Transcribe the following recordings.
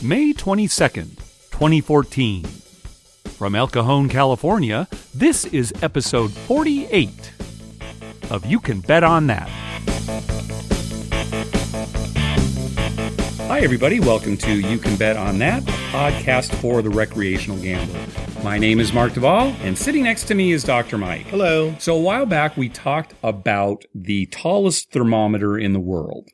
May 22nd, 2014. From El Cajon, California, this is episode 48 of You Can Bet on That. Hi, everybody. Welcome to You Can Bet on That, a podcast for the recreational gambler. My name is Mark Duvall, and sitting next to me is Dr. Mike. Hello. So a while back, we talked about the tallest thermometer in the world,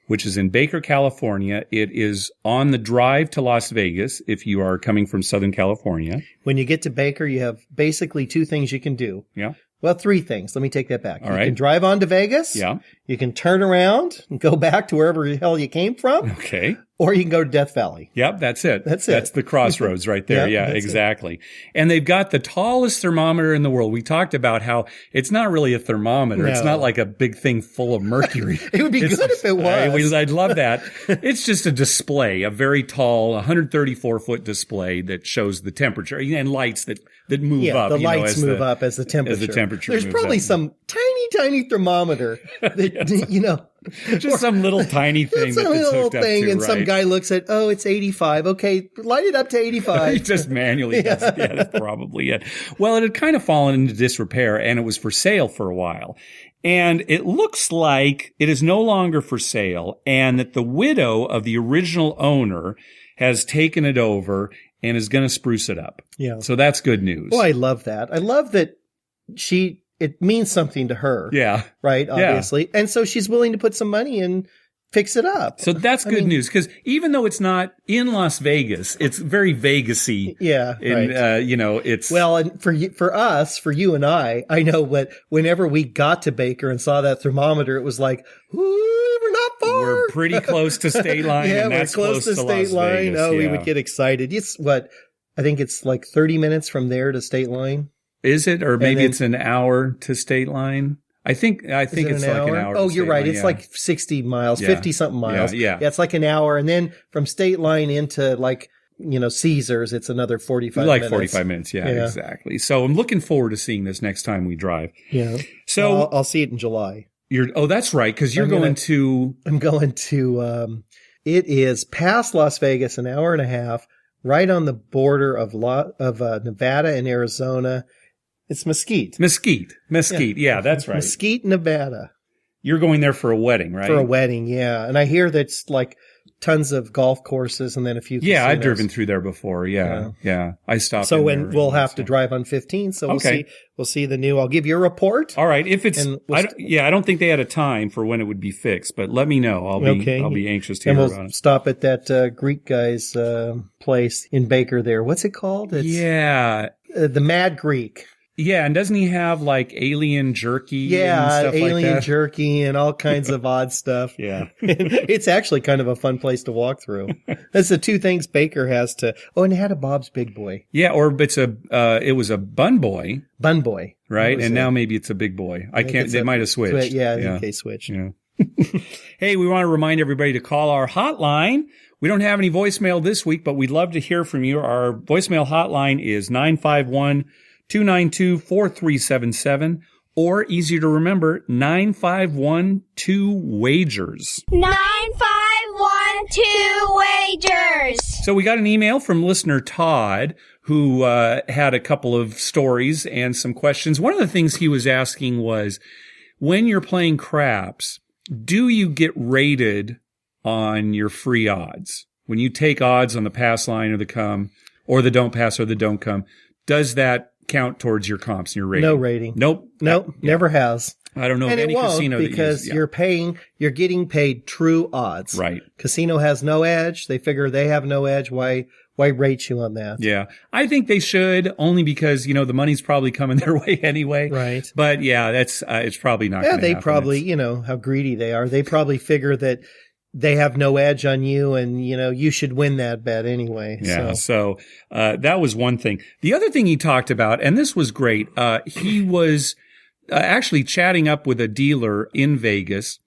which is in Baker, California. It is on the drive to Las Vegas if you are coming from Southern California. When you get to Baker, you have basically two things you can do. Yeah. Well, three things. Let me take that back. All you right. can drive on to Vegas. Yeah. You can turn around and go back to wherever the hell you came from. Okay. Or you can go to Death Valley. Yep, that's it. That's it. That's the crossroads right there. Yep, yeah, exactly. And they've got the tallest thermometer in the world. We talked about how it's not really a thermometer. No. It's not like a big thing full of mercury. It would be good if it was. I'd love that. It's just a display, a very tall, 134-foot display that shows the temperature and lights that move up. The lights move up as the temperature. As the temperature There's moves probably up. some tiny thermometer that, Just some little tiny thing some that's little hooked up thing, to, and right? some guy looks at, oh, it's 85. Okay, light it up to 85. He just manually does it. Yeah, that's probably it. Well, it had kind of fallen into disrepair, and it was for sale for a while. And it looks like it is no longer for sale, and that the widow of the original owner has taken it over and is going to spruce it up. Yeah. So that's good news. Well, I love that. I love that it means something to her. Yeah. Right, obviously. Yeah. And so she's willing to put some money and fix it up. So that's good news, because even though it's not in Las Vegas, it's very Vegas-y. Yeah, and, right. It's... Well, and for you and I know whenever we got to Baker and saw that thermometer, it was like, ooh, we're not far. We're pretty close to state line, yeah, and that's we're close to state Las line. Vegas. Oh, we would get excited. It's I think it's like 30 minutes from there to state line. Is it? Or maybe it's an hour to state line? I think it's like an hour. Oh, you're right. Line, it's like 60 miles, 50 something miles. Yeah. It's like an hour. And then from state line into Caesars, it's another 45 minutes. 45 minutes. Yeah, exactly. So I'm looking forward to seeing this next time we drive. Yeah. So I'll see it in July. That's right. Cause I'm going to, it is past Las Vegas, an hour and a half, right on the border of Nevada and Arizona. It's Mesquite. Yeah, that's right. Mesquite, Nevada. You're going there for a wedding, right? For a wedding, yeah. And I hear that's like tons of golf courses and then a few casinos. Yeah, I've driven through there before. Yeah. I stopped. So we'll have to drive on 15. So we'll see the new. I'll give you a report. All right. If it's, I don't think they had a time for when it would be fixed, but let me know. I'll be anxious to hear about it. And we'll stop at that Greek guy's place in Baker there. What's it called? The Mad Greek. Yeah, and doesn't he have like alien jerky? Yeah, and stuff alien like that? jerky and all kinds of odd stuff. Yeah. It's actually kind of a fun place to walk through. That's the two things Baker has to. Oh, and it had a Bob's Big Boy. Yeah, or it was a Bun Boy. Bun Boy. Right? And now maybe it's a Big Boy. They might have switched. Yeah, I think they switched. Yeah. Hey, we want to remind everybody to call our hotline. We don't have any voicemail this week, but we'd love to hear from you. Our voicemail hotline is 951-292-4377, or easier to remember, 951-2-WAGERS. 951-2-WAGERS. So we got an email from listener Todd, who had a couple of stories and some questions. One of the things he was asking was, when you're playing craps, do you get rated on your free odds? When you take odds on the pass line or the come, or the don't pass or the don't come, does that count towards your comps and your rating? No rating. Nope. Never has. I don't know and of any it won't casino that because you're getting paid true odds. Right. Casino has no edge. They figure they have no edge. Why rate you on that? Yeah. I think they should, only because, the money's probably coming their way anyway. Right. But yeah, that's, it's probably not going to happen. They probably, how greedy they are. They probably figure that they have no edge on you and, you should win that bet anyway. Yeah. So that was one thing. The other thing he talked about, and this was great, he was actually chatting up with a dealer in Vegas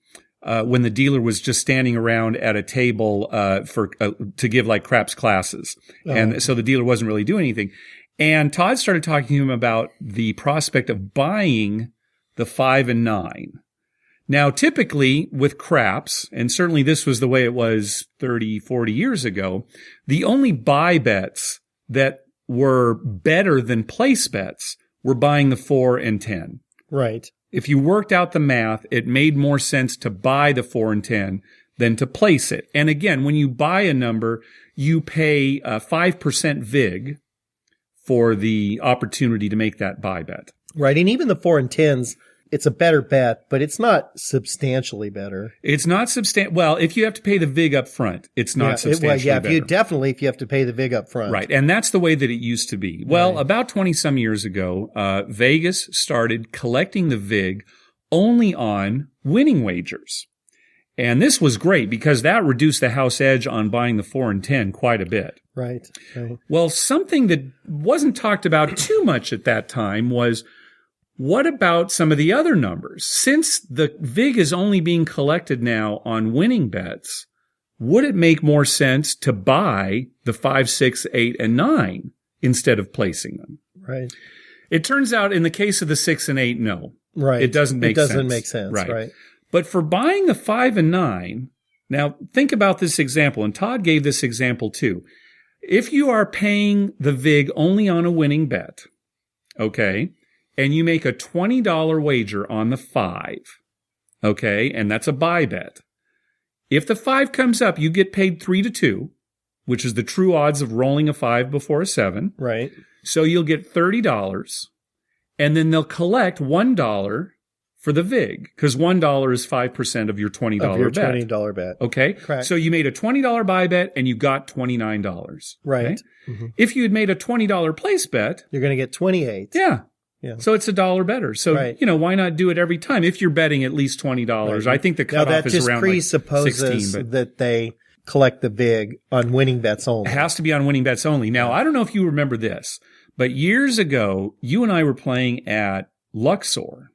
when the dealer was just standing around at a table to give like craps classes. Oh. And so the dealer wasn't really doing anything. And Todd started talking to him about the prospect of buying the 5 and 9. Now, typically with craps, and certainly this was the way it was 30, 40 years ago, the only buy bets that were better than place bets were buying the 4 and 10. Right. If you worked out the math, it made more sense to buy the 4 and 10 than to place it. And again, when you buy a number, you pay 5% VIG for the opportunity to make that buy bet. Right. And even the 4 and 10s, it's a better bet, but it's not substantially better. It's not well, if you have to pay the VIG up front, it's not substantially better. If you have to pay the VIG up front. Right. And that's the way that it used to be. Well, about 20 some years ago, Vegas started collecting the VIG only on winning wagers. And this was great because that reduced the house edge on buying the 4 and 10 quite a bit. Right. Well, something that wasn't talked about too much at that time was, what about some of the other numbers? Since the VIG is only being collected now on winning bets, would it make more sense to buy the 5, 6, 8, and 9 instead of placing them? Right. It turns out in the case of the 6 and 8, no. Right. It doesn't make sense. It doesn't make sense. Right. But for buying the 5 and 9, now think about this example, and Todd gave this example too. If you are paying the VIG only on a winning bet, okay, and you make a $20 wager on the 5, okay, and that's a buy bet. If the 5 comes up, you get paid 3-2, which is the true odds of rolling a 5 before a 7. Right. So you'll get $30, and then they'll collect $1 for the VIG, because $1 is 5% of your $20 bet. Of your $20 bet. Okay? Correct. So you made a $20 buy bet, and you got $29. Right. Okay? Mm-hmm. If you had made a $20 place bet, you're going to get 28. Yeah. So it's $1 better. So, why not do it every time? If you're betting at least $20, Right. I think the cutoff is around like 16. That just presupposes that they collect the VIG on winning bets only. It has to be on winning bets only. Now, I don't know if you remember this, but years ago, you and I were playing at Luxor.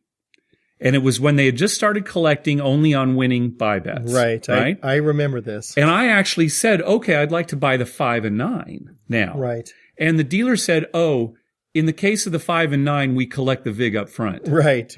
And it was when they had just started collecting only on winning buy bets. Right. Right. I remember this. And I actually said, okay, I'd like to buy the 5 and 9 now. Right. And the dealer said, oh, in the case of the 5 and 9, we collect the VIG up front. Right.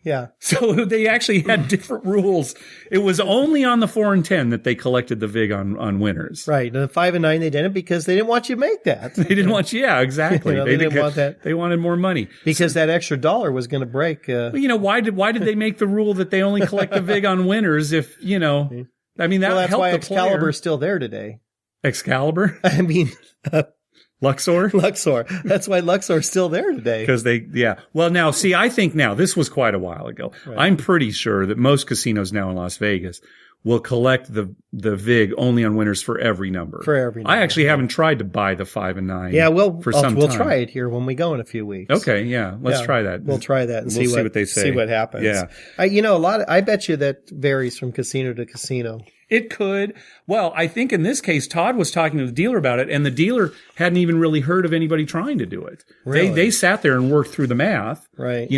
Yeah. So they actually had different rules. It was only on the 4 and 10 that they collected the VIG on winners. Right. And the 5 and 9, they didn't because they didn't want you to make that. They didn't want you. Yeah, exactly. They didn't want that. They wanted more money. Because that extra $1 was going to break. Why did they make the rule that they only collect the VIG on winners if, I mean, that that's helped why the Excalibur's still there today. Excalibur? I mean, Luxor? Luxor. That's why Luxor's still there today. Because Well, now, see, I think now, this was quite a while ago. Right. I'm pretty sure that most casinos now in Las Vegas will collect the VIG only on winners for every number. For every number. I actually haven't tried to buy the 5 and 9. Yeah, we'll time. try it here when we go in a few weeks. Okay, yeah. Let's try that. We'll try that and see what they say. See what happens. Yeah. I bet you that varies from casino to casino. It could. Well, I think in this case, Todd was talking to the dealer about it, and the dealer hadn't even really heard of anybody trying to do it. Really? They sat there and worked through the math. Right.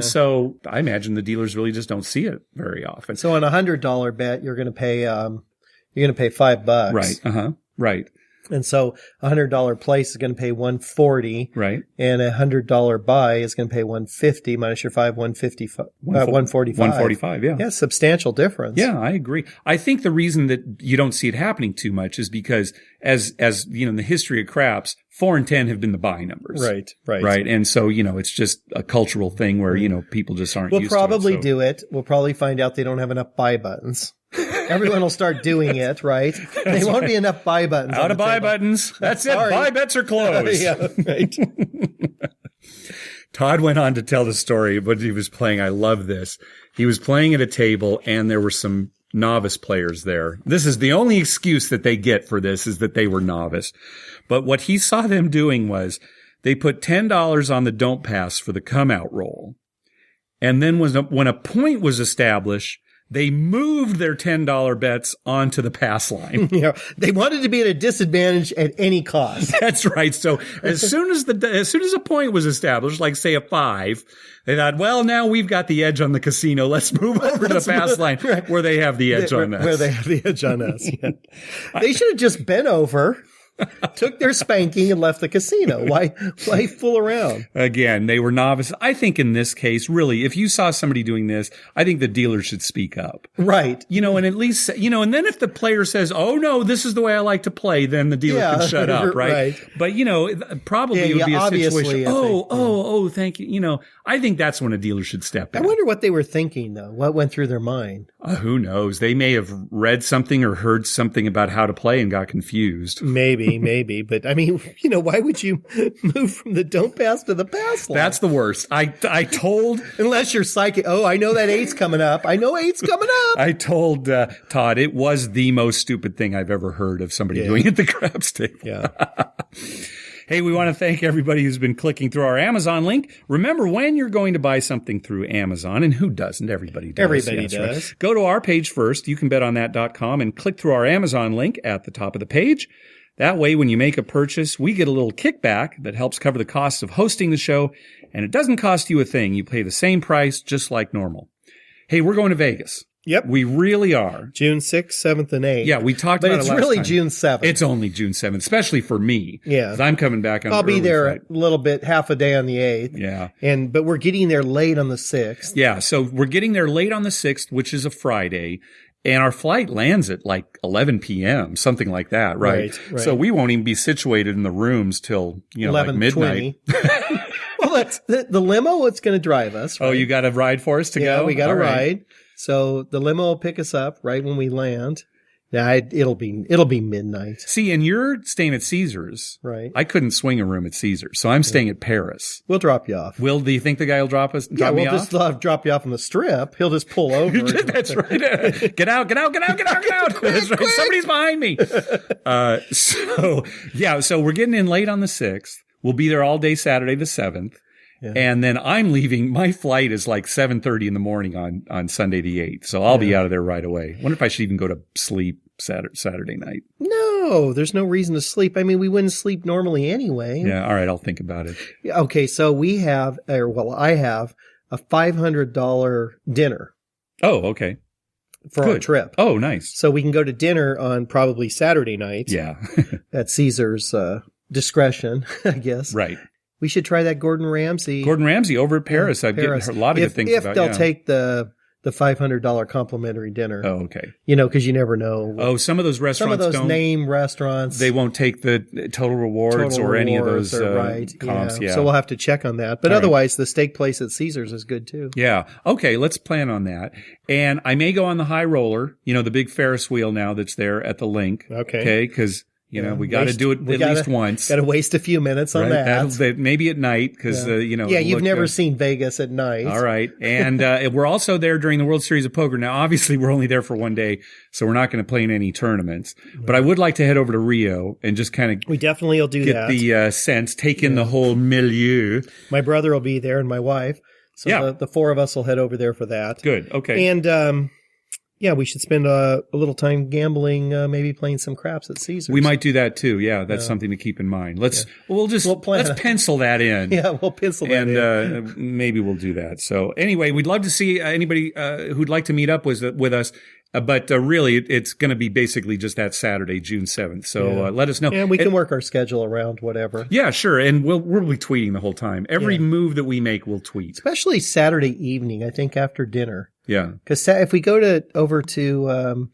So I imagine the dealers really just don't see it very often. So on a $100 bet, you're going to pay $5. Right. Right. And so $100 place is going to pay $140. Right. And $100 buy is going to pay $150 minus your $145. $145. Yeah. Yeah. Substantial difference. Yeah, I agree. I think the reason that you don't see it happening too much is because as in the history of craps, 4 and 10 have been the buy numbers. Right. And so, it's just a cultural thing where, people just aren't used to it. We'll probably do it. We'll probably find out they don't have enough buy buttons. Everyone will start doing it, right? There won't be enough buy buttons. Out of buy buttons. That's it. Buy bets are closed. Yeah, right. Todd went on to tell the story, but he was playing. I love this. He was playing at a table, and there were some novice players there. This is the only excuse that they get for this, is that they were novice. But what he saw them doing was they put $10 on the don't pass for the come out roll. And then when a point was established, they moved their $10 bets onto the pass line. They wanted to be at a disadvantage at any cost. That's right. So as soon as a point was established, like say a 5, they thought, well, now we've got the edge on the casino. Let's move over to the pass line where they have the edge on us. Where they have the edge on us. Yeah. They should have just been over. Took their spanking and left the casino. Why fool around? Again, they were novices. I think in this case, really, if you saw somebody doing this, I think the dealer should speak up. Right. And at least, and then if the player says, oh, no, this is the way I like to play, then the dealer can shut up, right? But, probably it would be a situation, thank you. I think that's when a dealer should step in. I wonder what they were thinking, though. What went through their mind? Who knows? They may have read something or heard something about how to play and got confused. Maybe. But I mean, why would you move from the don't pass to the pass line? That's the worst. I told. Unless you're psychic. Oh, I know that eight's coming up. I told Todd it was the most stupid thing I've ever heard of somebody doing at the craps table. Yeah. Hey, we want to thank everybody who's been clicking through our Amazon link. Remember, when you're going to buy something through Amazon, and who doesn't? Everybody does. Everybody does. Right. Go to our page first, youcanbetonthat.com, and click through our Amazon link at the top of the page. That way, when you make a purchase, we get a little kickback that helps cover the cost of hosting the show, and it doesn't cost you a thing. You pay the same price, just like normal. Hey, we're going to Vegas. Yep. We really are. June 6th, 7th, and 8th. Yeah, we talked about it last time. But it's really June 7th. It's only June 7th, especially for me. Yeah. Because I'm coming back on I'll be there flight. a little bit, half a day on the 8th. Yeah. But we're getting there late on the 6th. Yeah, so we're getting there late on the 6th, which is a Friday. And our flight lands at like 11 p.m., something like that, right? So we won't even be situated in the rooms till, like midnight. Well, that's the limo that's going to drive us. Right? Oh, you got a ride for us to go? Yeah, we got a All right. ride. So the limo will pick us up right when we land. Yeah, it'll be midnight. See, and you're staying at Caesars. Right. I couldn't swing a room at Caesars, so I'm staying at Paris. We'll drop you off. Do you think the guy will drop me off? We'll just drop you off on the strip. He'll just pull over. That's right. Get out. That's right. Somebody's behind me. So we're getting in late on the 6th. We'll be there all day Saturday the 7th. Yeah. And then I'm leaving. My flight is like 7:30 in the morning on Sunday the 8th. So I'll be out of there right away. Wonder if I should even go to sleep Saturday night. No, there's no reason to sleep. I mean, we wouldn't sleep normally anyway. Yeah. All right. I'll think about it. Okay. So I have a $500 dinner. Oh, okay. For our trip. Oh, nice. So we can go to dinner on probably Saturday night. Yeah. At Caesar's discretion, I guess. Right. We should try that Gordon Ramsay over at Paris. I've heard a lot of good things about it. If they'll take the $500 complimentary dinner. Oh, okay. Because you never know. Oh, some of those restaurants name restaurants. They won't take the total rewards or any of those comps. Yeah. So we'll have to check on that. But otherwise, the steak place at Caesar's is good too. Yeah. Okay. Let's plan on that. And I may go on the high roller, the big Ferris wheel now that's there at the link. Okay. Because we got to do it at least once. Got to waste a few minutes on that. Maybe at night because, Yeah, you've never seen Vegas at night. All right. And we're also there during the World Series of Poker. Now, obviously, we're only there for one day, so we're not going to play in any tournaments. But I would like to head over to Rio and just kind of we definitely will do get the sense, take in the whole milieu. My brother will be there and my wife. So the four of us will head over there for that. Good. Okay. And we should spend a little time gambling, maybe playing some craps at Caesar's. We might do that too. Yeah, that's something to keep in mind. Let's pencil that in. Yeah, we'll pencil that in. And maybe we'll do that. So anyway, we'd love to see anybody who'd like to meet up with us. But really, it's going to be basically just that Saturday, June 7th. So let us know. And we can work our schedule around whatever. Yeah, sure. And we'll be tweeting the whole time. Every move that we make, we'll tweet. Especially Saturday evening, I think, after dinner. Yeah. Because if we go over to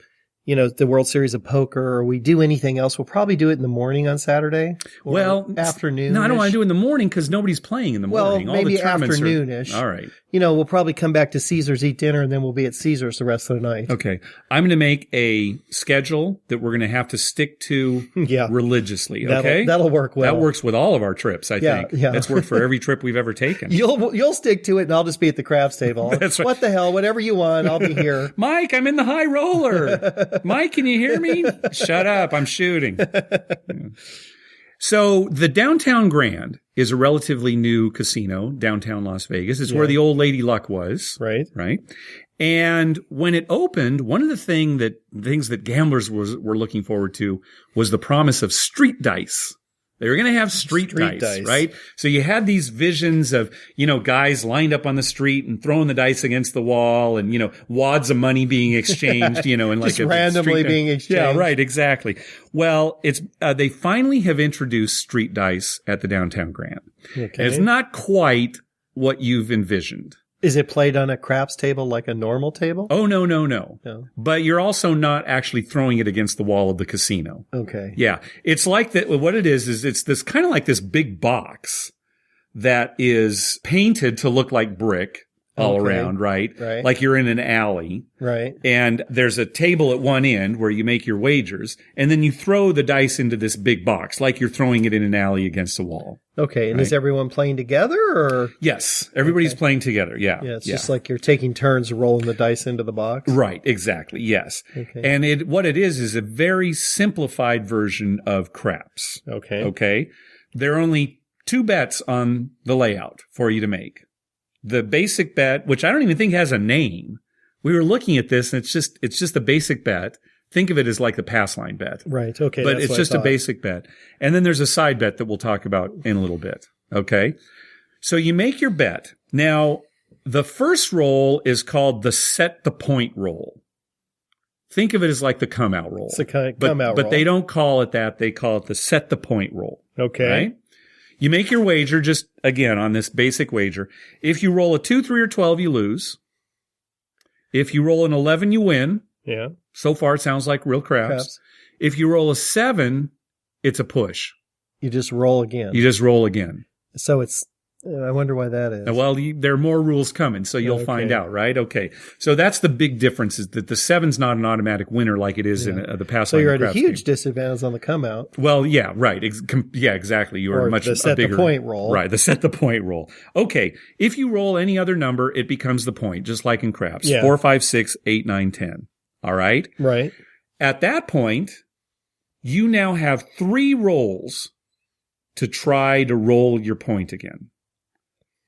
the World Series of Poker, or we do anything else, we'll probably do it in the morning on Saturday. Or afternoon. No, I don't want to do it in the morning because nobody's playing in the morning. Well, maybe afternoonish. All right. We'll probably come back to Caesar's, eat dinner, and then we'll be at Caesar's the rest of the night. Okay. I'm going to make a schedule that we're going to have to stick to religiously. Okay. That'll work well. That works with all of our trips, I think. Yeah. That's worked for every trip we've ever taken. You'll stick to it, and I'll just be at the craps table. That's right. What the hell? Whatever you want, I'll be here. Mike, I'm in the high roller. Mike, can you hear me? Shut up. I'm shooting. So the Downtown Grand is a relatively new casino, downtown Las Vegas. It's where the old Lady Luck was. Right. Right. And when it opened, one of the things that gamblers were looking forward to was the promise of street dice. They were going to have street dice, right? So you had these visions of, guys lined up on the street and throwing the dice against the wall and, wads of money being exchanged, and like just randomly being exchanged. Yeah, right, exactly. Well, they finally have introduced street dice at the Downtown Grand. Okay. And it's not quite what you've envisioned. Is it played on a craps table like a normal table? Oh, no. But you're also not actually throwing it against the wall of the casino. Okay. Yeah. It's like that. What it is it's this kind of like this big box that is painted to look like brick all around, right? Right. Like you're in an alley. Right. And there's a table at one end where you make your wagers, and then you throw the dice into this big box, like you're throwing it in an alley against a wall. Okay. And is everyone playing together or? Yes. Everybody's playing together. Yeah. Yeah. It's just like you're taking turns rolling the dice into the box. Right. Exactly. Yes. Okay. And what it is a very simplified version of craps. Okay. Okay. There are only 2 bets on the layout for you to make. The basic bet, which I don't even think has a name. We were looking at this and it's just a basic bet. Think of it as like the pass line bet. Right. Okay. But it's just a basic bet. And then there's a side bet that we'll talk about in a little bit. Okay. So you make your bet. Now, the first roll is called the set the point roll. Think of it as like the come out roll. It's the come out roll. But they don't call it that. They call it the set the point roll. Okay. Right? You make your wager just, again, on this basic wager. If you roll a 2, 3, or 12, you lose. If you roll an 11, you win. Yeah. So far, it sounds like real craps. If you roll a 7, it's a push. You just roll again. You just roll again. So it's, I wonder why that is. Well, there are more rules coming, so you'll find out, right? Okay. So that's the big difference, is that the 7's not an automatic winner like it is in the pass line. So you're at a huge disadvantage on the come out. Well, yeah, right. Yeah, exactly. You are or much the set bigger, the point roll. Right, the set the point roll. Okay. If you roll any other number, it becomes the point, just like in craps. Yeah. 4, 5, 6, 8, 9, 10. All right? Right. At that point, you now have 3 rolls to try to roll your point again.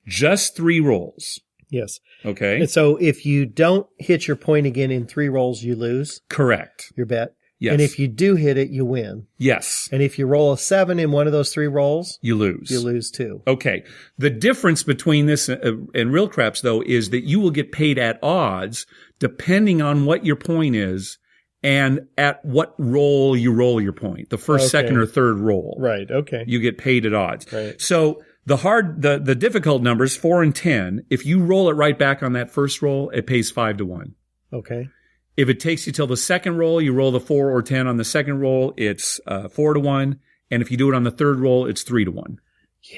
Just 3 rolls. Yes. Okay. And so if you don't hit your point again in 3 rolls, you lose. Correct. Your bet. Yes. And if you do hit it, you win. Yes. And if you roll a 7 in one of those 3 rolls, you lose. You lose too. Okay. The difference between this and real craps, though, is that you will get paid at odds depending on what your point is and at what roll you roll your point. The first, second, or third roll. Right. Okay. You get paid at odds. Right. So the difficult numbers, 4 and 10, if you roll it right back on that first roll, it pays 5 to 1. Okay. If it takes you till the second roll, you roll the 4 or 10 on the second roll, it's 4 to 1. And if you do it on the third roll, it's 3 to 1.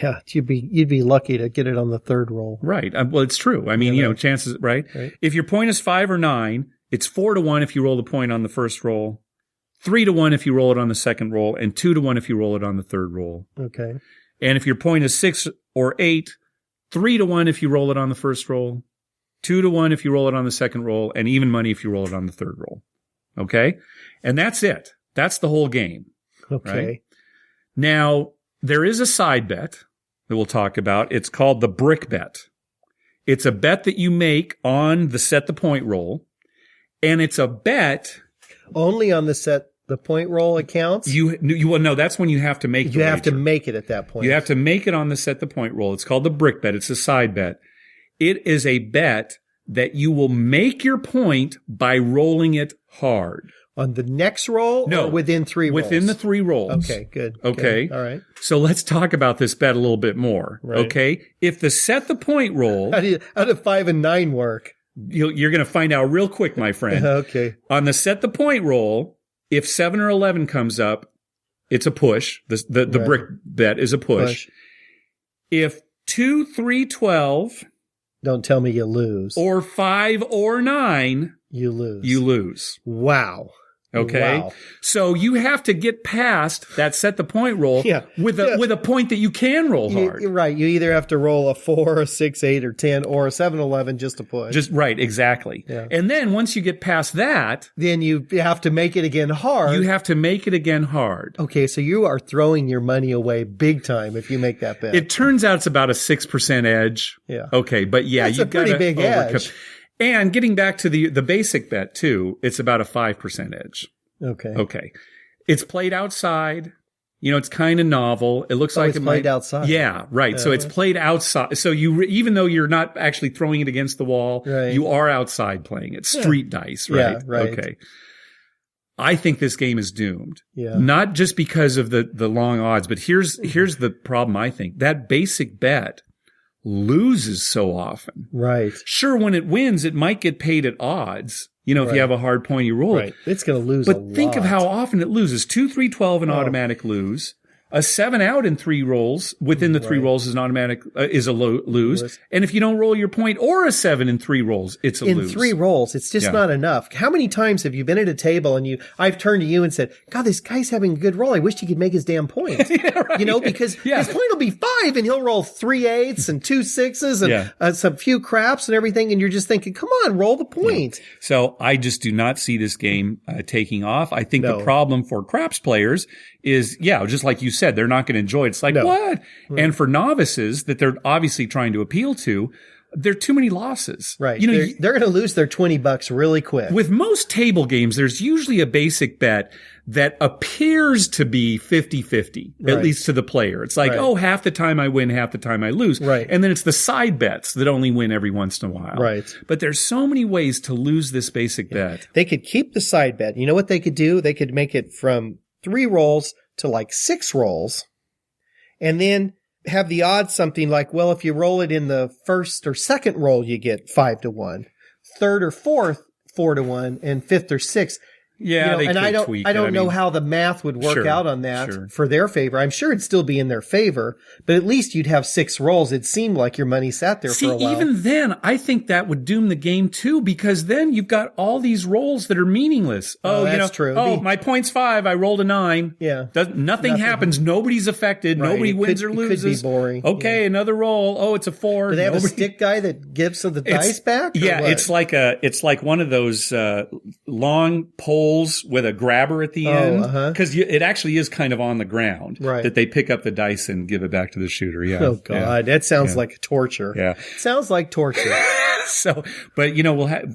Yeah, you'd be lucky to get it on the third roll. Right. Well, it's true. I mean, chances, right? If your point is 5 or 9, it's 4 to 1 if you roll the point on the first roll, 3 to 1 if you roll it on the second roll, and 2 to 1 if you roll it on the third roll. Okay. And if your point is 6 or 8, 3 to 1 if you roll it on the first roll, 2 to 1 if you roll it on the second roll, and even money if you roll it on the third roll. Okay? And that's it. That's the whole game. Okay. Right? Now, there is a side bet that we'll talk about. It's called the brick bet. It's a bet that you make on the set the point roll, and it's a bet only on the set the point roll accounts. Well, no, that's when you have to make. You have to make it at that point. You have to make it on the set the point roll. It's called the brick bet. It's a side bet. It is a bet that you will make your point by rolling it hard. On the next roll? No. Or within 3 rolls? Within the 3 rolls. Okay, good. Okay. Good. All right. So let's talk about this bet a little bit more. Right. Okay. If the set the point roll. How do 5 and 9 work? You're going to find out real quick, my friend. Okay. On the set the point roll, if 7 or 11 comes up, it's a push. The Right. brick bet is a push. If 2, 3, 12. Don't tell me you lose. Or 5 or 9. You lose. You lose. Wow. Okay. Wow. So you have to get past that set the point roll with a point that you can roll hard. You're right. You either have to roll a 4, a 6, 8, or 10, or a 7, 11 just to push. Just right. Exactly. Yeah. And then once you get past that, then you have to make it again hard. You have to make it again hard. Okay. So you are throwing your money away big time if you make that bet. It turns out it's about a 6% edge. Yeah. Okay. But yeah, That's a pretty big edge. And getting back to the basic bet too, it's about a 5% edge. Okay. Okay. It's played outside. It's kind of novel. It looks like it's it played might, outside. Yeah, right. So it's played outside. So even though you're not actually throwing it against the wall, you are outside playing it. Street dice, right? Yeah, right. Okay. I think this game is doomed. Yeah. Not just because of the long odds, but here's the problem. I think that basic bet loses so often. Right. Sure, when it wins, it might get paid at odds. If you have a hard point, you roll it. It's going to lose But think of how often it loses. 2, 3, 12, an automatic lose. A 7 out in 3 rolls within the 3 rolls is an automatic is a lose. And if you don't roll your point or a 7 in 3 rolls, it's a lose. In 3 rolls, it's just not enough. How many times have you been at a table and I've turned to you and said, God, this guy's having a good roll. I wish he could make his damn point. Right. Because his point will be 5 and he'll roll 3 8s and 2 6s and some few craps and everything. And you're just thinking, come on, roll the point. Yeah. So I just do not see this game taking off. I think the problem for craps players is, just like you said, they're not going to enjoy it. It's like, what? Right. And for novices that they're obviously trying to appeal to, there are too many losses. Right. They're going to lose their $20 really quick. With most table games, there's usually a basic bet that appears to be 50-50, at least to the player. It's like, half the time I win, half the time I lose. Right. And then it's the side bets that only win every once in a while. Right. But there's so many ways to lose this basic bet. They could keep the side bet. You know what they could do? They could make it from 3 rolls to like 6 rolls, and then have the odds something like, well, if you roll it in the first or second roll, you get 5-1, third or fourth, 4-1, and fifth or sixth. Yeah, they and could tweak it. I don't know how the math would work out on that for their favor. I'm sure it'd still be in their favor, but at least you'd have 6 rolls. It seemed like your money sat there for a while. Even then, I think that would doom the game too, because then you've got all these rolls that are meaningless. That's true. My point's 5. I rolled a 9. Yeah. Nothing happens. Nobody's affected. Right. Nobody wins or loses. It could be boring. Okay, another roll. Oh, it's a 4. Do they have a stick guy that gives the dice back? Yeah, it's like one of those long poles with a grabber at the end, because it actually is kind of on the ground that they pick up the dice and give it back to the shooter. Yeah. Oh God, that sounds like torture. Yeah, sounds like torture. So, but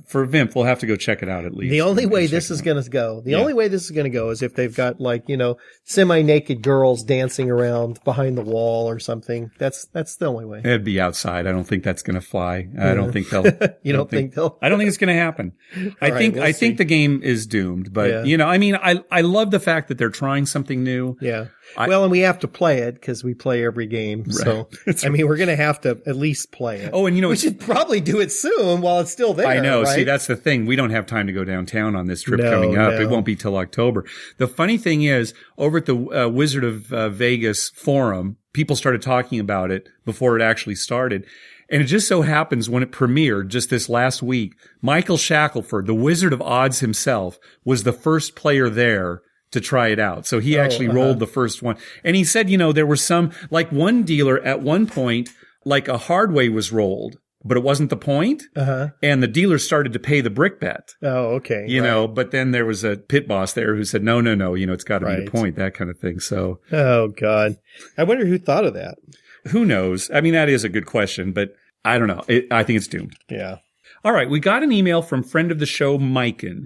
for Vimp, we'll have to go check it out at least. The only way this is going to go, is if they've got semi-naked girls dancing around behind the wall or something. That's the only way. It'd be outside. I don't think that's going to fly. I don't think they'll. You don't think they'll? I don't think it's going to happen. I think the game is doomed. But I love the fact that they're trying something new. Yeah. And we have to play it because we play every game. Right. So, we're going to have to at least play it. Oh, and we should probably do it soon while it's still there. I know. Right? See, that's the thing. We don't have time to go downtown on this trip coming up. No. It won't be till October. The funny thing is, over at the Wizard of Vegas forum, people started talking about it before it actually started. And it just so happens when it premiered just this last week, Michael Shackelford, the Wizard of Odds himself, was the first player there to try it out. So he actually rolled the first one. And he said, there were some, like one dealer at one point, like a hard way was rolled, but it wasn't the point. And the dealer started to pay the brick bet. Oh, okay. But then there was a pit boss there who said, no, it's got to be the point, that kind of thing. So. Oh, God. I wonder who thought of that. Who knows? I mean, that is a good question, but I don't know. I think it's doomed. Yeah. All right. We got an email from friend of the show, Miken.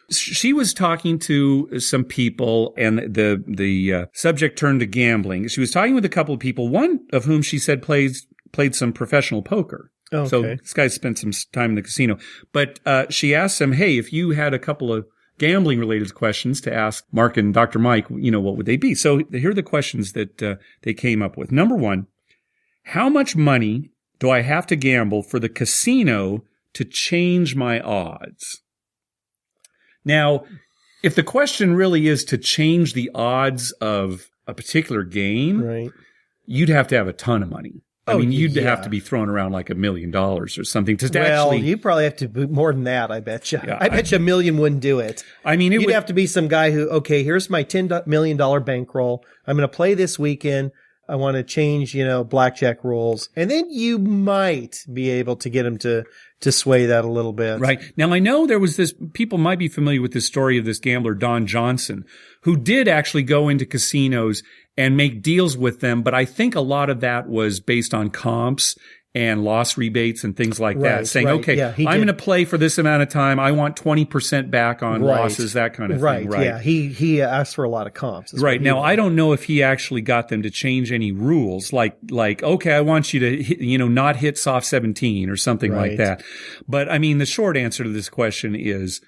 She was talking to some people, and the subject turned to gambling. She was talking with a couple of people, one of whom she said played some professional poker. Okay. So this guy spent some time in the casino. But she asked him, hey, if you had a couple of gambling-related questions to ask Mark and Dr. Mike, what would they be? So here are the questions that they came up with. Number 1, how much money do I have to gamble for the casino to change my odds? Now, if the question really is to change the odds of a particular game, you'd have to have a ton of money. I mean, you'd have to be throwing around like $1 million or something to actually. You probably have to do more than that, I bet you. Yeah, I bet you $1 million wouldn't do it. I mean, you'd have to be some guy who, here's my $10 million bankroll. I'm going to play this weekend. I want to change, blackjack rules. And then you might be able to get him to sway that a little bit. Right. Now, I know there was people might be familiar with this story of this gambler, Don Johnson, who did actually go into casinos and make deals with them. But I think a lot of that was based on comps and loss rebates and things like that, Right, saying, right. okay, Yeah, he I'm did. going to play for this amount of time. I want 20% back on Right. losses, that kind of Right. thing. Right. Yeah. He asked for a lot of comps. is what Right. he Now, did. I don't know if he actually got them to change any rules, like, okay, I want you to hit, not hit soft 17 or something like Right. that. But I mean, the short answer to this question is,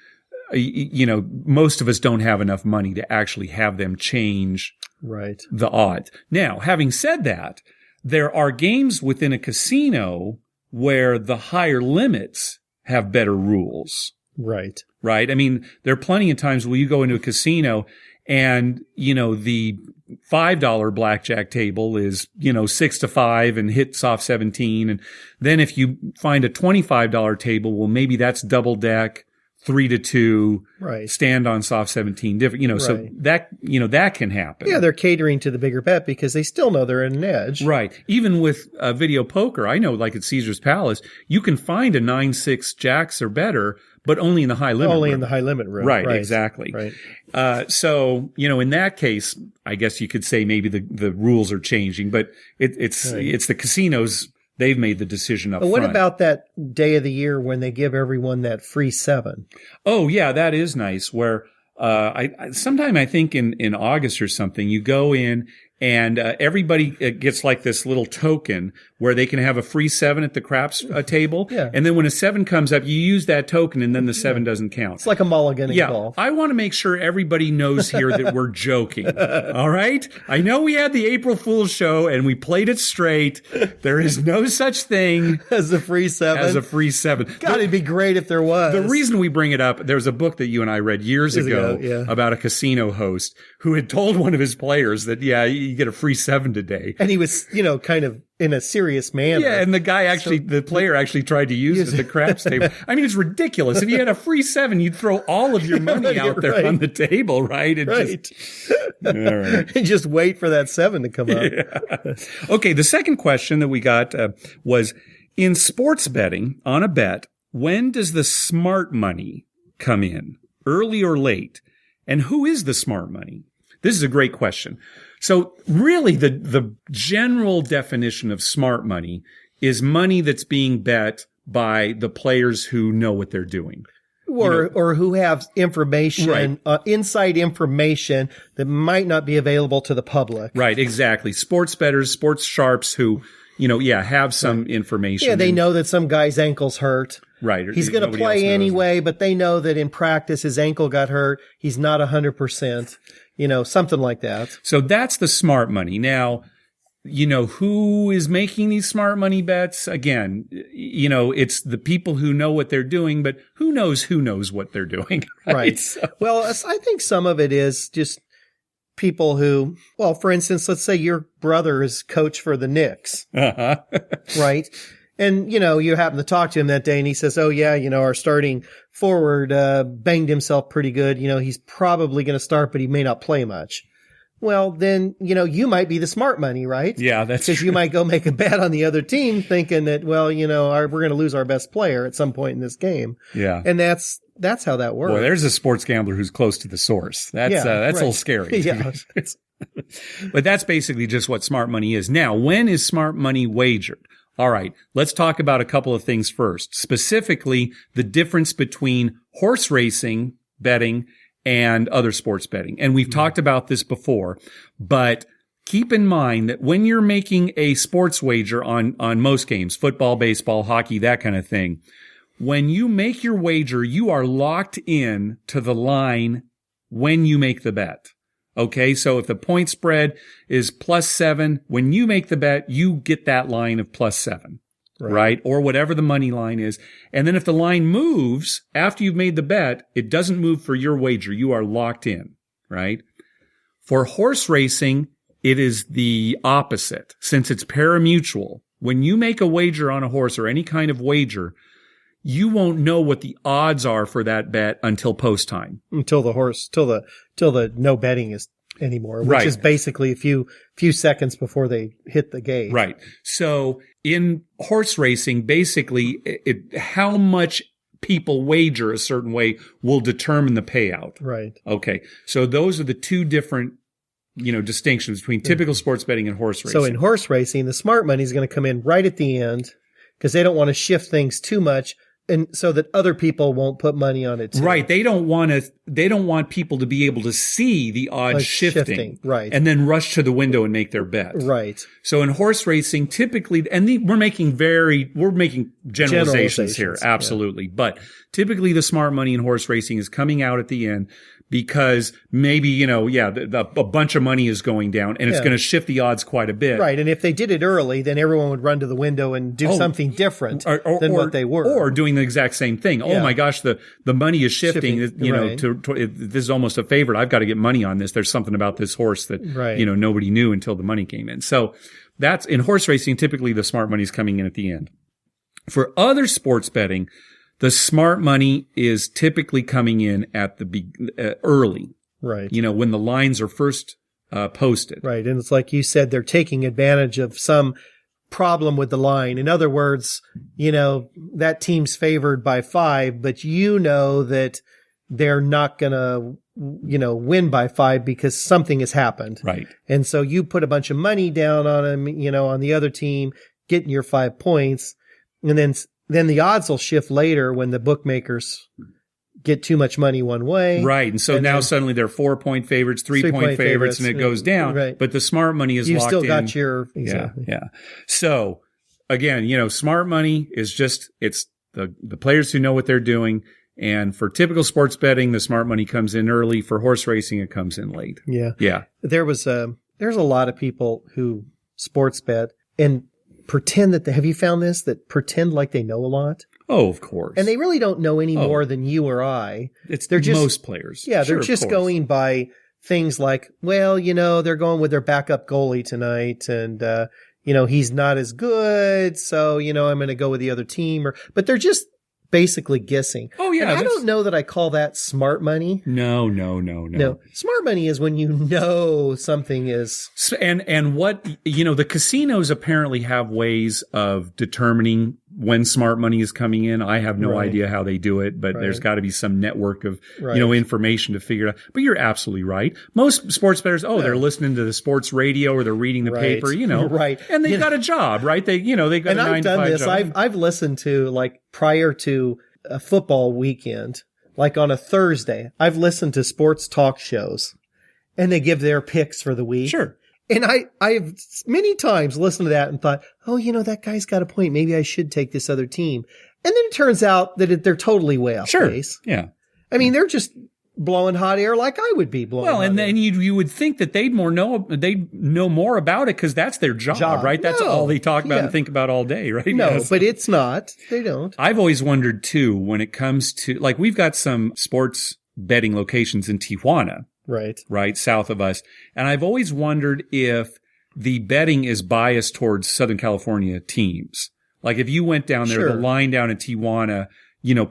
most of us don't have enough money to actually have them change Right. the odds. Now, having said that, there are games within a casino where the higher limits have better rules, Right. right? I mean, there are plenty of times where you go into a casino and, the $5 blackjack table is, 6 to 5 and hit soft 17. And then if you find a $25 table, well, maybe that's double deck, 3 to 2, Right. stand on soft 17, different, so Right. that, that can happen. Yeah, they're catering to the bigger bet because they still know they're at an edge. Right. Even with video poker, I know, like at Caesar's Palace, you can find a 9-6 jacks or better, but only in the high limit Only room. in the high limit room. Right, exactly. Right. So, in that case, I guess you could say maybe the rules are changing, but it's the casinos. They've made the decision up But what front. about that day of the year when they give everyone that free 7? Oh, yeah, that is nice. Where sometime I think in August or something, you go in and everybody gets like this little token where they can have a free 7 at the craps table. Yeah. And then when a 7 comes up, you use that token, and then the 7 doesn't count. It's like a mulligan in Yeah, golf. I want to make sure everybody knows here that we're joking. All right? I know we had the April Fool's show and we played it straight. There is no such thing As a free 7? as a free 7. God, it'd be great if there was. The reason we bring it up, there's a book that you and I read years ago yeah. about a casino host who had told one of his players that, you get a free 7 today. And he was, kind of in a serious manner. Yeah, and the player actually tried to use it at the craps table. I mean, it's ridiculous. If you had a free 7, you'd throw all of your money out there Right. on the table, right? And Right. all right. And just wait for that 7 to come up. Yeah. Okay, the second question that we got was, in sports betting on a bet, when does the smart money come in? Early or late? And who is the smart money? This is a great question. So really the general definition of smart money is money that's being bet by the players who know what they're doing. Or who have information, Right. inside information that might not be available to the public. Right, exactly. Sports bettors, sports sharps who, have some information. Yeah, they know that some guy's ankle's hurt. Right. He's going to Nobody else play knows. anyway, but they know that in practice his ankle got hurt. He's not 100%, something like that. So that's the smart money. Now, who is making these smart money bets? Again, it's the people who know what they're doing, but who knows what they're doing? Right. So, Well, I think some of it is just people who, well, for instance, let's say your brother is coach for the Knicks, right? And, you happen to talk to him that day and he says, oh yeah, our starting forward, banged himself pretty good. He's probably going to start, but he may not play much. Well, then, you might be the smart money, right? Yeah, that's because you might go make a bet on the other team thinking that, well, we're going to lose our best player at some point in this game. Yeah. And that's how that works. Boy, there's a sports gambler who's close to the source. That's Yeah, a right. little scary. Yeah. But that's basically just what smart money is. Now, when is smart money wagered? All right, let's talk about a couple of things first. Specifically, the difference between horse racing betting and other sports betting. And we've talked about this before, but keep in mind that when you're making a sports wager on most games, football, baseball, hockey, that kind of thing, when you make your wager, you are locked in to the line when you make the bet. Okay, so if the point spread is +7, when you make the bet, you get that line of +7, right? Or whatever the money line is. And then if the line moves after you've made the bet, it doesn't move for your wager. You are locked in, right? For horse racing, it is the opposite. Since it's parimutuel, when you make a wager on a horse or any kind of wager, you won't know what the odds are for that bet until post time. Till the no betting is anymore, which Right. is basically a few seconds before they hit the gate. Right. So in horse racing, basically, how much people wager a certain way will determine the payout. Right. Okay. So those are the two different, distinctions between typical sports betting and horse racing. So in horse racing, the smart money is going to come in right at the end. because they don't want to shift things too much. And so that other people won't put money on it too. Right. They don't want people to be able to see the odds Like shifting. Right. And then rush to the window and make their bet. Right. So in horse racing, typically, and we're making generalizations here. Absolutely. Yeah. But typically the smart money in horse racing is coming out at the end because maybe, a bunch of money is going down and it's going to shift the odds quite a bit. Right. And if they did it early, then everyone would run to the window and do something different than what they were. Or doing the exact same thing. Yeah. Oh my gosh, the money is shifting. Right. This is almost a favorite. I've got to get money on this. There's something about this horse that, nobody knew until the money came in. So that's in horse racing. Typically the smart money is coming in at the end. For other sports betting, the smart money is typically coming in at the early. Right. When the lines are first posted. Right. And it's like you said, they're taking advantage of some problem with the line. In other words, that team's favored by 5, but that they're not going to, win by 5 because something has happened. Right. And so you put a bunch of money down on them, on the other team, getting your 5 points. And then the odds will shift later when the bookmakers get too much money one way. Right. And so now suddenly they're 4-point favorites, 3-point favorites, and it goes down. Right. But the smart money is You've locked in. still got your, exactly. Yeah. So again, smart money is just, it's the players who know what they're doing. And for typical sports betting, the smart money comes in early. For horse racing, it comes in late. Yeah. Yeah. There's a lot of people who sports bet and pretend that have you found this? That pretend like they know a lot. Oh, of course. And they really don't know any more than you or I. They're just most players. Yeah. They're just going by things like, well, they're going with their backup goalie tonight and, he's not as good. So, I'm going to go with the other team but they're just basically guessing. Oh, yeah. And I don't know that I call that smart money. No. Smart money is when something is. And what, the casinos apparently have ways of determining when smart money is coming in. I have no idea how they do it, but there's got to be some network of, information to figure it out. But you're absolutely right. Most sports bettors, they're listening to the sports radio or they're reading the paper, Right. And they've got a job, right? They've got a 9 to 5 job. And I've done this. I've listened to prior to a football weekend, like on a Thursday, I've listened to sports talk shows and they give their picks for the week. Sure. And I've many times listened to that and thought, that guy's got a point. Maybe I should take this other team. And then it turns out that they're totally way off base. Yeah. I mean, they're just blowing hot air like I would be blowing hot air. Well, and then you would think that they'd know more about it because that's their job, right? That's all they talk about and think about all day, right? No, yes. But it's not. They don't. I've always wondered too, when it comes to, we've got some sports betting locations in Tijuana. Right, south of us. And I've always wondered if the betting is biased towards Southern California teams. Like if you went down there, the line down in Tijuana,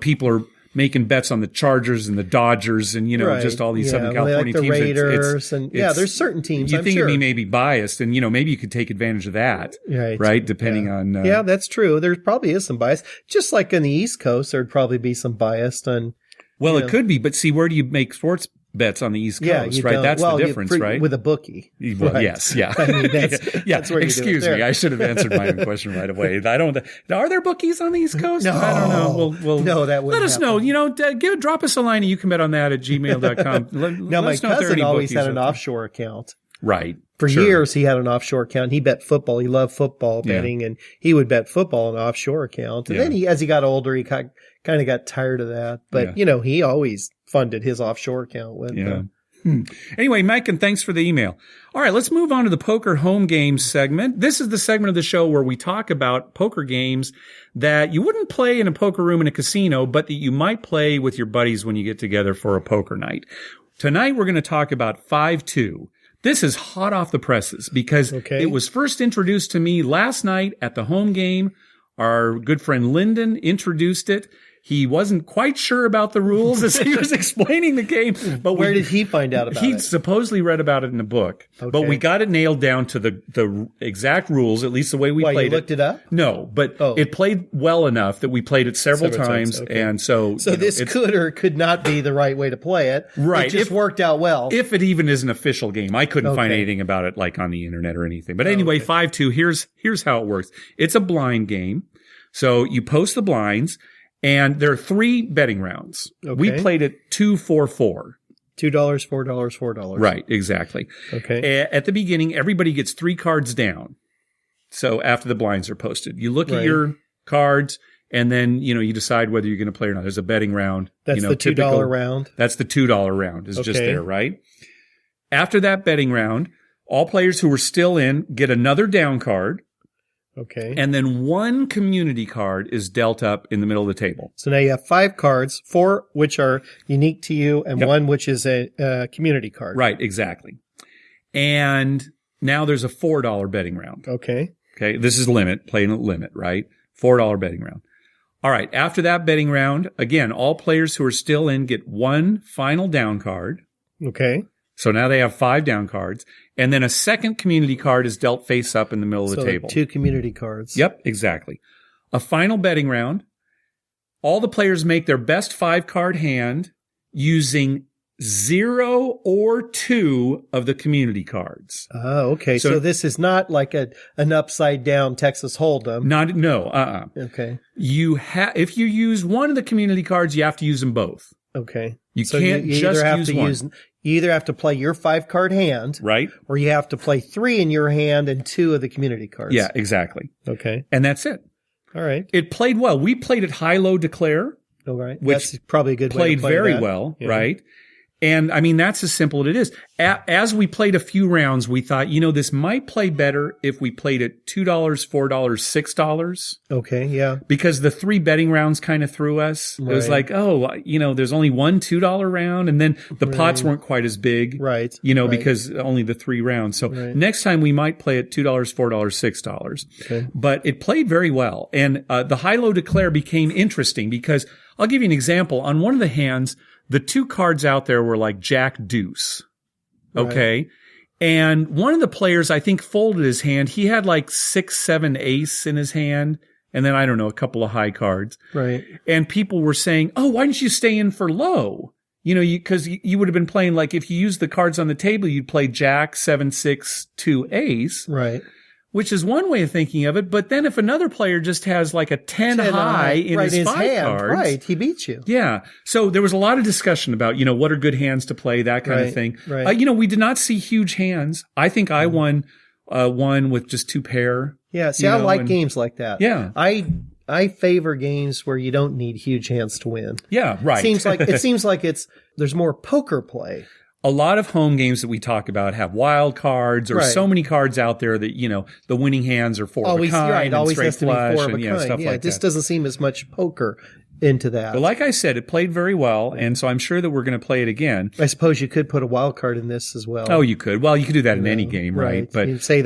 people are making bets on the Chargers and the Dodgers and, just all these Southern California the teams. Raiders there's certain teams. You think it'd be maybe biased and, maybe you could take advantage of that. Right. Depending on. That's true. There probably is some bias. Just like in the East Coast, there'd probably be some bias on. Well, it could be, but see, where do you make sports bets on the East Coast, right? That's the difference, right? With a bookie. Well, yes, yeah. I mean, that's where excuse me. I should have answered my own question right away. Are there bookies on the East Coast? No. I don't know. We'll no, that wouldn't let us happen. know. Drop us a line and you can bet on that at gmail.com. Now, my cousin always had an offshore account. Right. For years, he had an offshore account. He bet football. He loved football betting, and he would bet football on an offshore account. And then as he got older, he kind of got tired of that. But, he always funded his offshore account with Anyway, Mike, and thanks for the email. All right, let's move on to the poker home games segment. This is the segment of the show where we talk about poker games that you wouldn't play in a poker room in a casino, but that you might play with your buddies when you get together for a poker night. Tonight, we're going to talk about 5-2. This is hot off the presses because it was first introduced to me last night at the home game. Our good friend Lyndon introduced it. He wasn't quite sure about the rules as he was explaining the game. But where did he find out about it? He supposedly read about it in a book. But we got it nailed down to the exact rules, at least the way we played it. You looked it up? No, but it played well enough that we played it several times. And so this could or could not be the right way to play it. Right. It just worked out well. If it even is an official game. I couldn't find anything about it on the internet or anything. But anyway, 5-2, here's how it works. It's a blind game. So you post the blinds, and there are 3 betting rounds. Okay. We played it 2, 4, 4. $2, $4, $4. Right, exactly. Okay. At the beginning, everybody gets 3 cards down. So after the blinds are posted, you look at your cards, and then, you decide whether you're going to play or not. There's a betting round. That's the $2 round. That's the $2 round is just there, right? After that betting round, all players who are still in get another down card. Okay. And then 1 community card is dealt up in the middle of the table. So now you have 5 cards, 4 which are unique to you, and 1 which is a community card. Right, exactly. And now there's a $4 betting round. Okay. Okay, this is playing at limit, right? $4 betting round. All right, after that betting round, again, all players who are still in get 1 final down card. Okay. So now they have 5 down cards. And then a second community card is dealt face up in the middle of the table. 2 community cards. Yep, exactly. A final betting round. All the players make their best 5-card hand using 0 or 2 of the community cards. Oh, okay. So this is not like an upside down Texas Hold'em. Okay. Okay. If you use one of the community cards, you have to use them both. Okay. You can't just use one. You either have to play your 5-card hand, right? Or you have to play 3 in your hand and 2 of the community cards. Yeah, exactly. Okay. And that's it. All right. It played well. We played it high-low declare. All right. Which that's probably a good way to play very that. well, right? And I mean, that's as simple as it is. As we played a few rounds, we thought, this might play better if we played it $2, $4, $6. Okay, yeah. Because the 3 betting rounds kind of threw us. Right. It was like, there's only one $2 round, and then the pots weren't quite as big. Right. Because only the 3 rounds. So next time we might play it $2, $4, $6. Okay. But it played very well. And the high-low declare became interesting because I'll give you an example. On one of the hands, the 2 cards out there were like Jack Deuce. Okay. Right. And one of the players, I think, folded his hand. He had like 6, 7 ace in his hand. And then, I don't know, a couple of high cards. Right. And people were saying, why didn't you stay in for low? Because you would have been playing, like, if you used the cards on the table, you'd play Jack, 7, 6, 2 ace. Right. Which is one way of thinking of it. But then if another player just has like a 10 high in his 5 hand, cards. Right, he beats you. Yeah. So there was a lot of discussion about, what are good hands to play, that kind of thing. Right. We did not see huge hands. I think I won one with just 2 pair. Yeah. See, I like games like that. Yeah. I favor games where you don't need huge hands to win. Yeah, right. It seems like there's more poker play. A lot of home games that we talk about have wild cards or so many cards out there that, the winning hands are 4 of a kind and straight flush and stuff like that. It just doesn't seem as much poker into that. But like I said, it played very well, and so I'm sure that we're going to play it again. I suppose you could put a wild card in this as well. Oh, you could. Well, you could do that in any game, right? But you'd say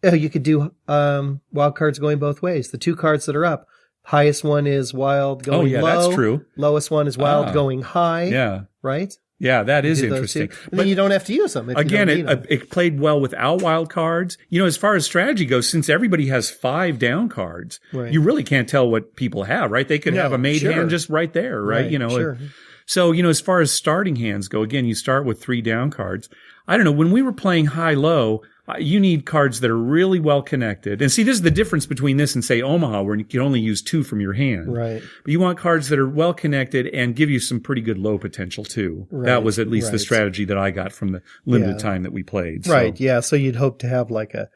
you could do wild cards going both ways. The 2 cards that are up, highest one is wild going low. That's true. Lowest one is wild going high. Yeah. Right? Yeah, that is interesting. And then you don't have to use them. Again, it played well without wild cards. As far as strategy goes, since everybody has 5 down cards, you really can't tell what people have, right? They could have a made hand just right there, right? Sure. So, as far as starting hands go, again, you start with 3 down cards. I don't know, when we were playing high-low, you need cards that are really well connected. And see, this is the difference between this and, say, Omaha, where you can only use 2 from your hand. Right. But you want cards that are well connected and give you some pretty good low potential, too. Right. That was at least the strategy that I got from the limited time that we played. Right, yeah. So you'd hope to have like a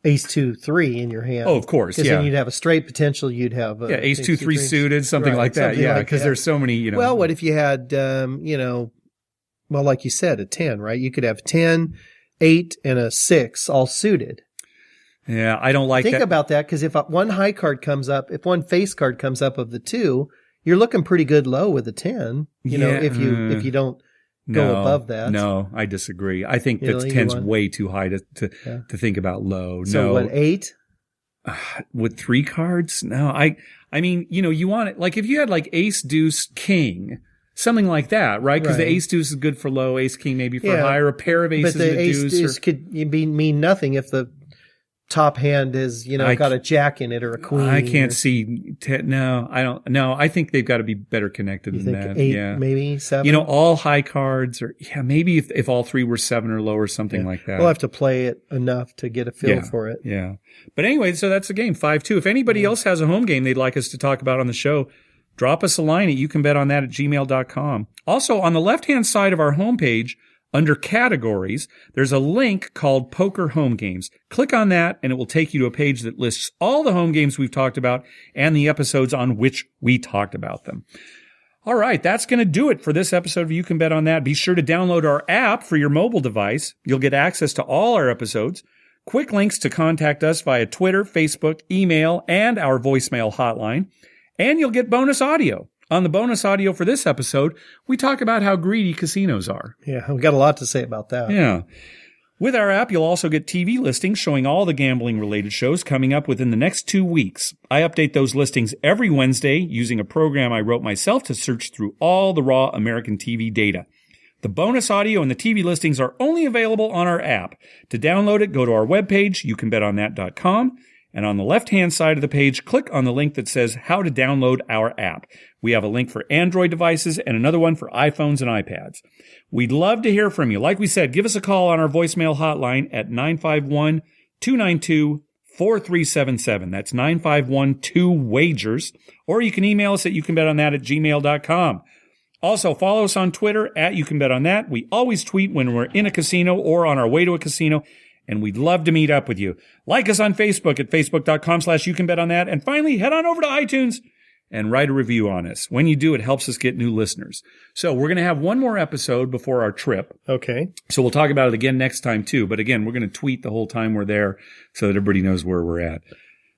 ace 2, 3 in your hand. Oh, of course, Because then you'd have a straight potential. You'd have ace 2, 3 suited, something like that. Yeah, because there's so many, Well, what if you had, like you said, a 10, right? You could have 10, 8, and a 6 all suited. Yeah, I don't like that. Think about that, because if one high card comes up, if one face card comes up of the 2, you're looking pretty good low with a 10. If you don't go above that. No, I disagree. I think that 10's way too high to think about low. So what, 8? With 3 cards? No, I mean, you want it, like if you had like ace, deuce, king, something like that, right? Because the ace deuce is good for low, ace king maybe for high, or a pair of aces but the with ace deuce. Deuce could mean nothing if the top hand is, got a jack in it or a queen. I can't see. No, I don't. No, I think they've got to be better connected than that. 8, maybe 7. All high cards, or maybe if all 3 were 7 or lower, something like that. We'll have to play it enough to get a feel for it. Yeah. But anyway, so that's the game, 5-2. If anybody else has a home game they'd like us to talk about on the show, drop us a line at youcanbetonThat@gmail.com. Also, on the left-hand side of our homepage, under categories, there's a link called Poker Home Games. Click on that, and it will take you to a page that lists all the home games we've talked about and the episodes on which we talked about them. All right, that's going to do it for this episode of You Can Bet on That. Be sure to download our app for your mobile device. You'll get access to all our episodes, quick links to contact us via Twitter, Facebook, email, and our voicemail hotline. And you'll get bonus audio. On the bonus audio for this episode, we talk about how greedy casinos are. Yeah, we've got a lot to say about that. Yeah. With our app, you'll also get TV listings showing all the gambling-related shows coming up within the next 2 weeks. I update those listings every Wednesday using a program I wrote myself to search through all the raw American TV data. The bonus audio and the TV listings are only available on our app. To download it, go to our webpage, youcanbetonThat.com. And on the left-hand side of the page, click on the link that says how to download our app. We have a link for Android devices and another one for iPhones and iPads. We'd love to hear from you. Like we said, give us a call on our voicemail hotline at 951-292-4377. That's 951-2-WAGERS. Or you can email us at youcanbetonThat@gmail.com. Also, follow us on Twitter at YouCanBetOnThat. We always tweet when we're in a casino or on our way to a casino, and we'd love to meet up with you. Like us on Facebook at facebook.com/YouCanBetOnThat. And finally, head on over to iTunes and write a review on us. When you do, it helps us get new listeners. So we're going to have one more episode before our trip. Okay. So we'll talk about it again next time, too. But again, we're going to tweet the whole time we're there so that everybody knows where we're at.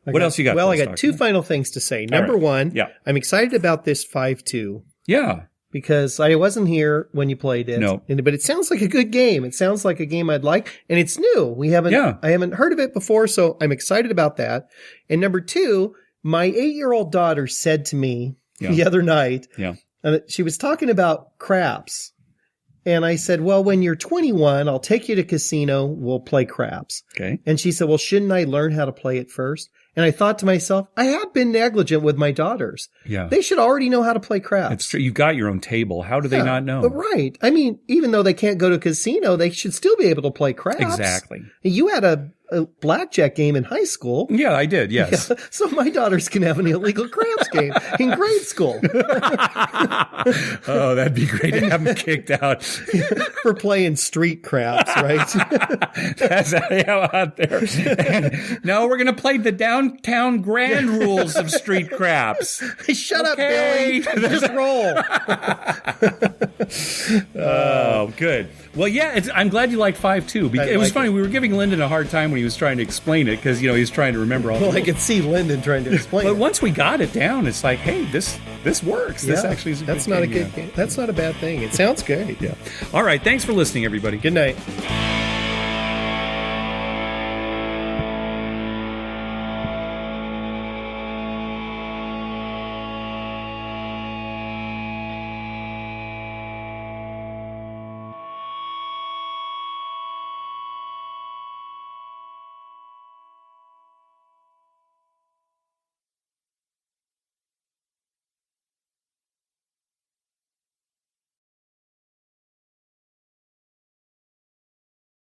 What else you got? Well, I got 2 final things to say. Number one, I'm excited about this 5-2. Yeah. Because I wasn't here when you played it. No. But it sounds like a good game. It sounds like a game I'd like. And it's new. I haven't heard of it before, so I'm excited about that. And number 2, my 8-year-old daughter said to me the other night, she was talking about craps. And I said, well, when you're 21, I'll take you to casino. We'll play craps. Okay. And she said, well, shouldn't I learn how to play it first? And I thought to myself, I have been negligent with my daughters. Yeah. They should already know how to play craps. It's true. You've got your own table. How do they not know? Right. I mean, even though they can't go to a casino, they should still be able to play craps. Exactly. You had a blackjack game in high school. Yeah, I did. Yes. Yeah. So my daughters can have an illegal craps game in grade school. Oh, that'd be great to have them kicked out. For playing street craps, right? That's out there. No, we're going to play the downtown grand rules of street craps. Shut up, Billy. Just roll. Oh, good. Well, yeah, I'm glad you liked 5-2. It was funny. We were giving Lyndon a hard time when he was trying to explain it because, he was trying to remember all the I could see Lyndon trying to explain it. But once we got it down, it's like, hey, this works. This actually is a that's good not game. a good game. That's not a bad thing. It sounds good. Yeah. All right. Thanks for listening, everybody. Good night.